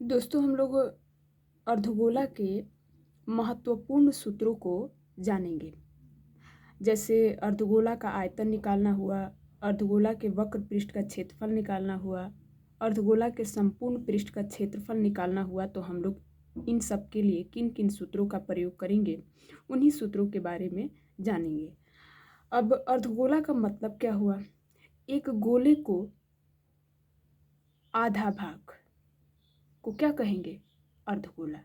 दोस्तों हम लोग अर्धगोला के महत्वपूर्ण सूत्रों को जानेंगे। जैसे अर्धगोला का आयतन निकालना हुआ, अर्धगोला के वक्र पृष्ठ का क्षेत्रफल निकालना हुआ, अर्धगोला के संपूर्ण पृष्ठ का क्षेत्रफल निकालना हुआ, तो हम लोग इन सब के लिए किन किन सूत्रों का प्रयोग करेंगे, उन्हीं सूत्रों के बारे में जानेंगे। अब अर्धगोला का मतलब क्या हुआ? एक गोले को आधा भाग को क्या कहेंगे? अर्धगोला।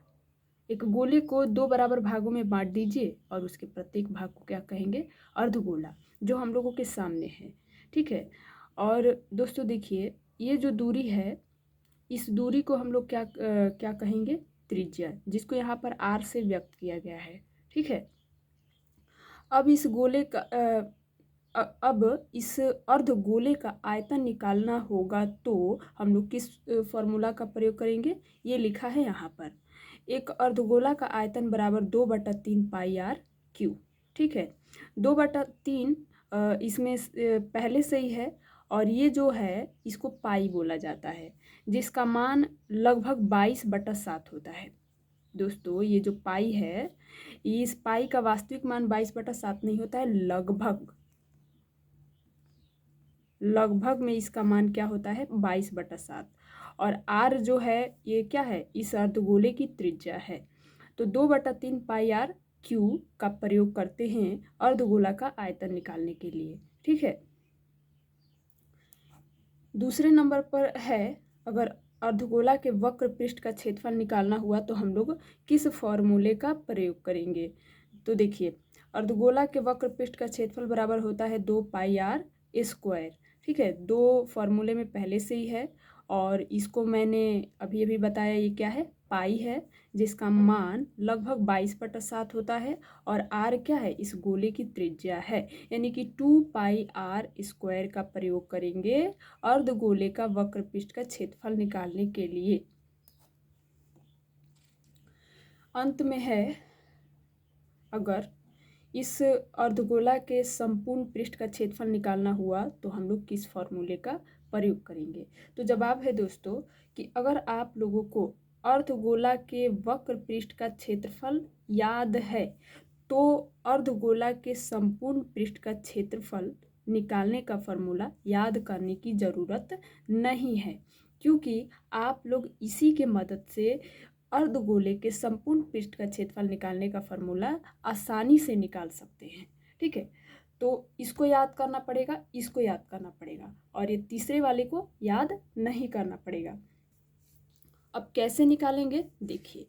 एक गोले को दो बराबर भागों में बांट दीजिए और उसके प्रत्येक भाग को क्या कहेंगे? अर्धगोला, जो हम लोगों के सामने है। ठीक है। और दोस्तों देखिए, ये जो दूरी है, इस दूरी को हम लोग क्या कहेंगे? त्रिज्या, जिसको यहाँ पर r से व्यक्त किया गया है। ठीक है। अब इस गोले का अब इस अर्धगोले का आयतन निकालना होगा, तो हम लोग किस फॉर्मूला का प्रयोग करेंगे? ये लिखा है यहाँ पर, एक अर्धगोला का आयतन बराबर 2/3 पाई आर क्यू। ठीक है। 2/3 इसमें पहले से ही है, और ये जो है इसको पाई बोला जाता है, जिसका मान लगभग 22/7 होता है। दोस्तों ये जो पाई है, इस पाई का वास्तविक मान 22/7 नहीं होता है, लगभग में इसका मान क्या होता है? 22/7। और आर जो है ये क्या है? इस अर्धगोले की त्रिज्या है। तो 2/3 पाई आर क्यू का प्रयोग करते हैं अर्धगोला का आयतन निकालने के लिए। ठीक है। दूसरे नंबर पर है, अगर अर्धगोला के वक्र पृष्ठ का क्षेत्रफल निकालना हुआ, तो हम लोग किस फॉर्मूले का प्रयोग करेंगे? तो देखिए, अर्धगोला के वक्र पृष्ठ का क्षेत्रफल बराबर होता है 2 पाई आर स्क्वायर। ठीक है। दो फॉर्मूले में पहले से ही है, और इसको मैंने अभी अभी बताया, ये क्या है? पाई है, जिसका मान लगभग 22/7 होता है, और आर क्या है? इस गोले की त्रिज्या है, यानी कि 2 पाई आर स्क्वायर का प्रयोग करेंगे अर्धगोले का वक्र पृष्ठ का क्षेत्रफल निकालने के लिए। अंत में है, अगर इस अर्धगोला के संपूर्ण पृष्ठ का क्षेत्रफल निकालना हुआ, तो हम लोग किस फॉर्मूले का प्रयोग करेंगे? तो जवाब है दोस्तों कि अगर आप लोगों को अर्धगोला के वक्र पृष्ठ का क्षेत्रफल याद है, तो अर्धगोला के संपूर्ण पृष्ठ का क्षेत्रफल निकालने का फॉर्मूला याद करने की ज़रूरत नहीं है, क्योंकि आप लोग इसी के मदद से अर्धगोले के संपूर्ण पृष्ठ का क्षेत्रफल निकालने का फॉर्मूला आसानी से निकाल सकते हैं। ठीक है। तो इसको याद करना पड़ेगा, इसको याद करना पड़ेगा, और ये तीसरे वाले को याद नहीं करना पड़ेगा। अब कैसे निकालेंगे? देखिए,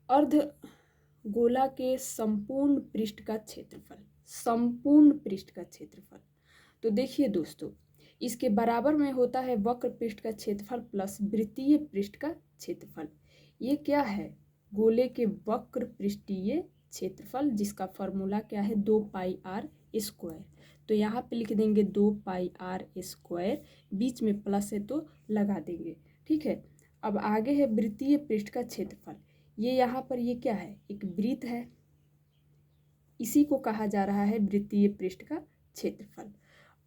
अर्धगोला के संपूर्ण पृष्ठ का क्षेत्रफल, संपूर्ण पृष्ठ का क्षेत्रफल, तो देखिए दोस्तों, इसके बराबर में होता है वक्र पृष्ठ का क्षेत्रफल प्लस वृत्तीय पृष्ठ का क्षेत्रफल। ये क्या है? गोले के वक्र पृष्ठीय क्षेत्रफल, जिसका फॉर्मूला क्या है? 2 पाई आर स्क्वायर। तो यहाँ पे लिख देंगे 2 पाई आर स्क्वायर, बीच में प्लस है तो लगा देंगे। ठीक है। अब आगे है वृत्तीय पृष्ठ का क्षेत्रफल। ये यहाँ पर ये क्या है? एक वृत्त है, इसी को कहा जा रहा है वृत्तीय पृष्ठ का क्षेत्रफल।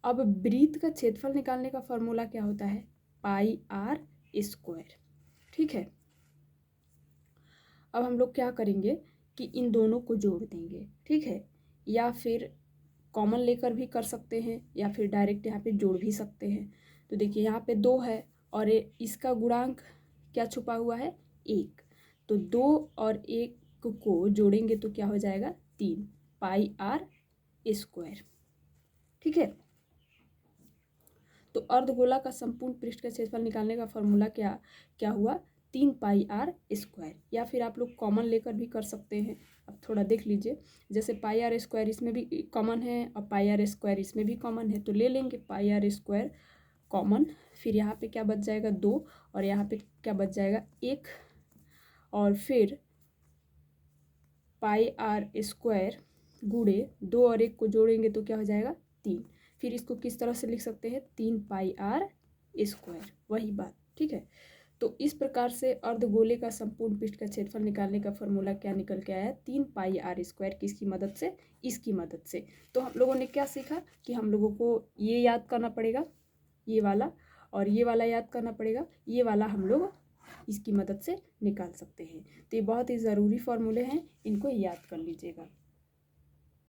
अब वृत्त का क्षेत्रफल निकालने का फॉर्मूला क्या होता है? पाई आर स्क्वायर। ठीक है। अब हम लोग क्या करेंगे कि इन दोनों को जोड़ देंगे। ठीक है। या फिर कॉमन लेकर भी कर सकते हैं, या फिर डायरेक्ट यहाँ पे जोड़ भी सकते हैं। तो देखिए, यहाँ पे 2 है, और इसका गुणांक क्या छुपा हुआ है? 1। तो 2 और 1 को जोड़ेंगे तो क्या हो जाएगा? 3 पाई आर स्क्वायर। ठीक है। तो अर्धगोला का संपूर्ण पृष्ठ का क्षेत्रफल निकालने का फॉर्मूला क्या हुआ? 3 पाई आर स्क्वायर। या फिर आप लोग कॉमन लेकर भी कर सकते हैं। अब थोड़ा देख लीजिए, जैसे पाई आर स्क्वायर इसमें भी कॉमन है, और पाई आर स्क्वायर इसमें भी कॉमन है, तो ले लेंगे पाई आर स्क्वायर कॉमन। फिर यहाँ पे क्या बच जाएगा? 2, और यहाँ पे क्या बच जाएगा? 1, और फिर पाई आर स्क्वायर गुणे 2 और 1 को जोड़ेंगे तो क्या हो जाएगा? 3। फिर इसको किस तरह से लिख सकते हैं? 3 पाई आर स्क्वायर, वही बात। ठीक है। तो इस प्रकार से अर्धगोले का संपूर्ण पृष्ठ का क्षेत्रफल निकालने का फॉर्मूला क्या निकल के आया? 3 पाई आर स्क्वायर। किसकी मदद से? इसकी मदद से। तो हम लोगों ने क्या सीखा कि हम लोगों को ये याद करना पड़ेगा, ये वाला, और ये वाला याद करना पड़ेगा। ये वाला हम लोग इसकी मदद से निकाल सकते हैं। तो ये बहुत ही ज़रूरी फॉर्मूले हैं, इनको याद कर लीजिएगा।